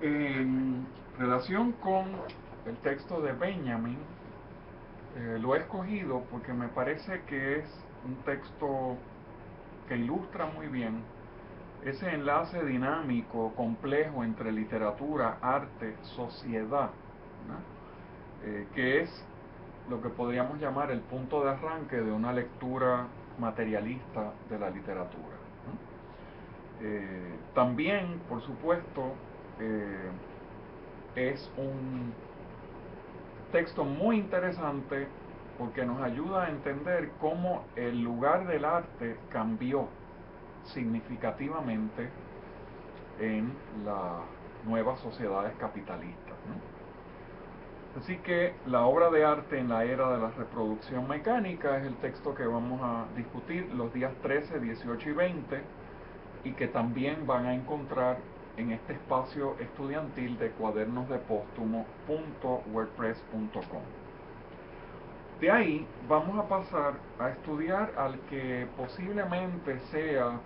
En relación con el texto de Benjamin, lo he escogido porque me parece que es un texto que ilustra muy bien ese enlace dinámico, complejo entre literatura, arte, sociedad, ¿no? Que es lo que podríamos llamar el punto de arranque de una lectura materialista de la literatura, ¿no? También, por supuesto, es un texto muy interesante porque nos ayuda a entender cómo el lugar del arte cambió significativamente en las nuevas sociedades capitalistas, ¿no? Así que la obra de arte en la era de la reproducción mecánica es el texto que vamos a discutir los días 13, 18 y 20 y que también van a encontrar en este espacio estudiantil de cuadernosdepóstumo.wordpress.com. De ahí vamos a pasar a estudiar al que posiblemente sea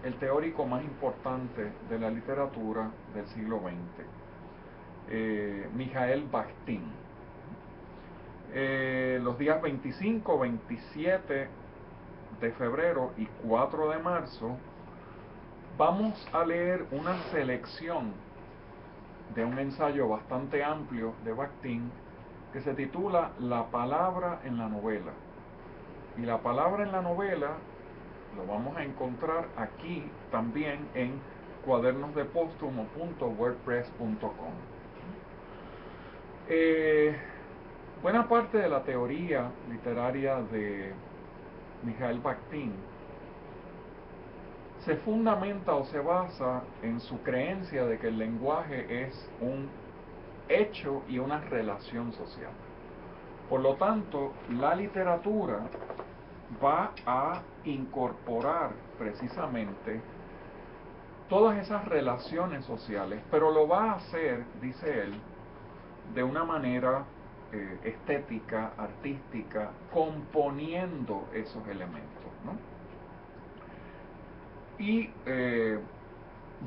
el teórico más importante de la literatura del siglo XX, Mijael Bakhtin. Los días 25, 27 de febrero y 4 de marzo vamos a leer una selección de un ensayo bastante amplio de Bakhtin que se titula La palabra en la novela. Y la palabra en la novela lo vamos a encontrar aquí también en cuadernosdepóstumo.wordpress.com. Buena parte de la teoría literaria de Mijael Bakhtin se fundamenta o se basa en su creencia de que el lenguaje es un hecho y una relación social. Por lo tanto, la literatura va a incorporar precisamente todas esas relaciones sociales, pero lo va a hacer, dice él, de una manera estética, artística, componiendo esos elementos, ¿no? Y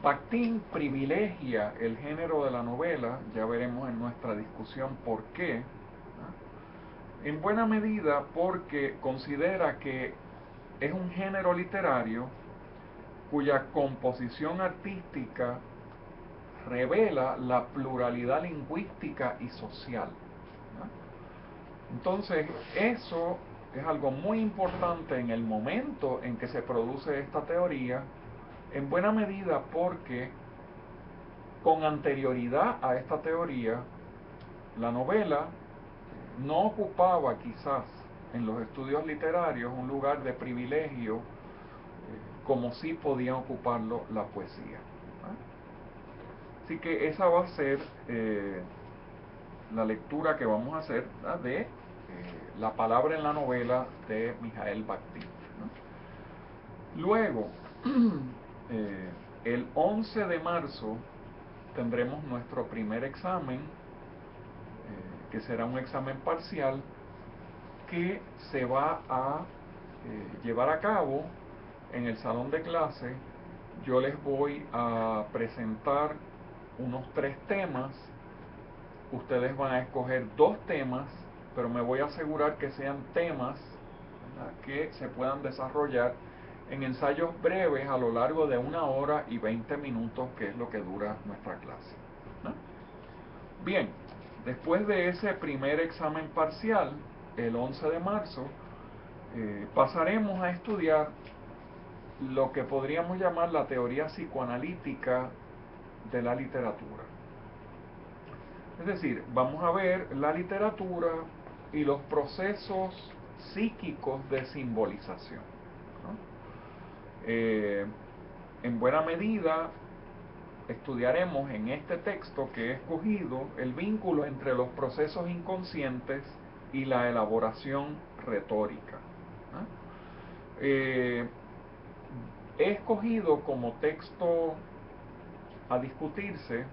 Bakhtin privilegia el género de la novela, ya veremos en nuestra discusión por qué, ¿no? En buena medida porque considera que es un género literario cuya composición artística revela la pluralidad lingüística y social, ¿no? Entonces, eso es algo muy importante en el momento en que se produce esta teoría, en buena medida porque con anterioridad a esta teoría, la novela no ocupaba quizás en los estudios literarios un lugar de privilegio como sí podía ocuparlo la poesía, ¿no? Así que esa va a ser la lectura que vamos a hacer, ¿no?, de La palabra en la novela de Mijael Bakhtin, ¿no? Luego, el 11 de marzo tendremos nuestro primer examen, que será un examen parcial que se va a llevar a cabo en el salón de clase. Yo les voy a presentar unos 3 temas. Ustedes van a escoger 2 temas, pero me voy a asegurar que sean temas, ¿verdad?, que se puedan desarrollar en ensayos breves a lo largo de 1 hora y 20 minutos, que es lo que dura nuestra clase, ¿no? Bien, después de ese primer examen parcial, el 11 de marzo, pasaremos a estudiar lo que podríamos llamar la teoría psicoanalítica de la literatura. Es decir, vamos a ver la literatura y los procesos psíquicos de simbolización, ¿no? En buena medida estudiaremos en este texto que he escogido el vínculo entre los procesos inconscientes y la elaboración retórica, ¿no? He escogido como texto a discutirse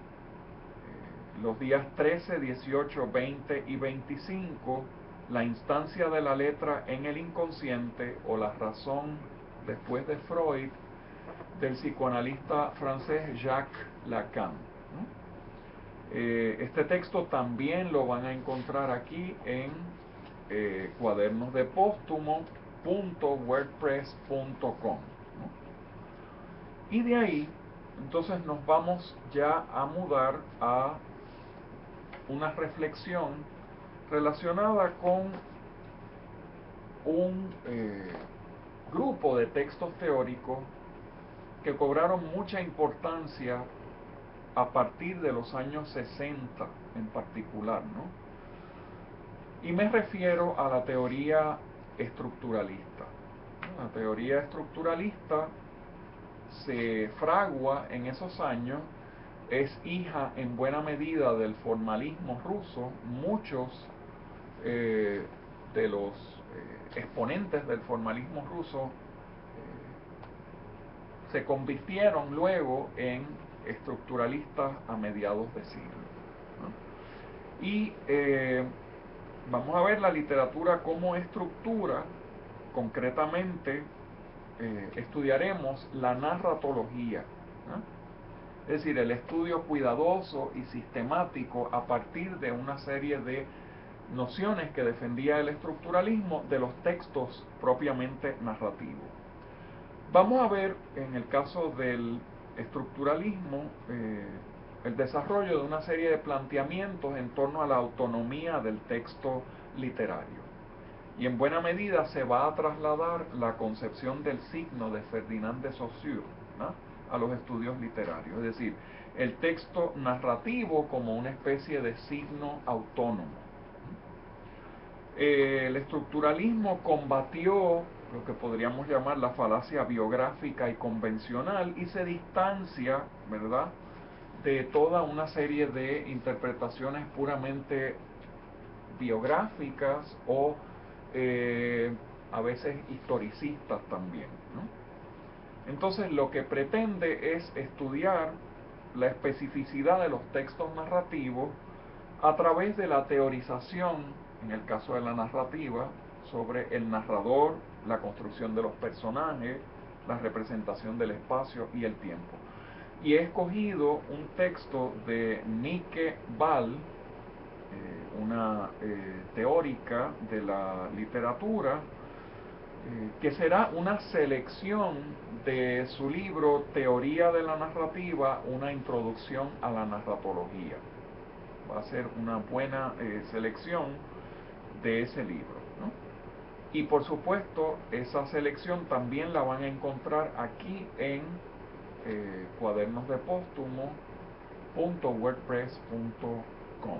los días 13, 18, 20 y 25, la instancia de la letra en el inconsciente o la razón después de Freud, del psicoanalista francés Jacques Lacan. ¿no? Este texto también lo van a encontrar aquí en cuadernosdepóstumo.wordpress.com, ¿no? Y de ahí, entonces nos vamos ya a mudar a una reflexión relacionada con un grupo de textos teóricos que cobraron mucha importancia a partir de los años 60 en particular, ¿no? Y me refiero a la teoría estructuralista. La teoría estructuralista se fragua en esos años, es hija en buena medida del formalismo ruso. Muchos de los exponentes del formalismo ruso se convirtieron luego en estructuralistas a mediados de siglo, ¿no? Y vamos a ver la literatura como estructura. Concretamente estudiaremos la narratología, ¿no? Es decir, el estudio cuidadoso y sistemático a partir de una serie de nociones que defendía el estructuralismo de los textos propiamente narrativos. Vamos a ver en el caso del estructuralismo el desarrollo de una serie de planteamientos en torno a la autonomía del texto literario. Y en buena medida se va a trasladar la concepción del signo de Ferdinand de Saussure, ¿no?, a los estudios literarios. Es decir, el texto narrativo como una especie de signo autónomo. El estructuralismo combatió lo que podríamos llamar la falacia biográfica y convencional y se distancia, ¿verdad?, de toda una serie de interpretaciones puramente biográficas o a veces historicistas también, ¿no? Entonces lo que pretende es estudiar la especificidad de los textos narrativos a través de la teorización, en el caso de la narrativa, sobre el narrador, la construcción de los personajes, la representación del espacio y el tiempo. Y he escogido un texto de Nike Ball, una teórica de la literatura, que será una selección de su libro Teoría de la Narrativa, una introducción a la narratología. Va a ser una buena selección de ese libro, ¿no? Y por supuesto, esa selección también la van a encontrar aquí en cuadernosdepóstumo.wordpress.com.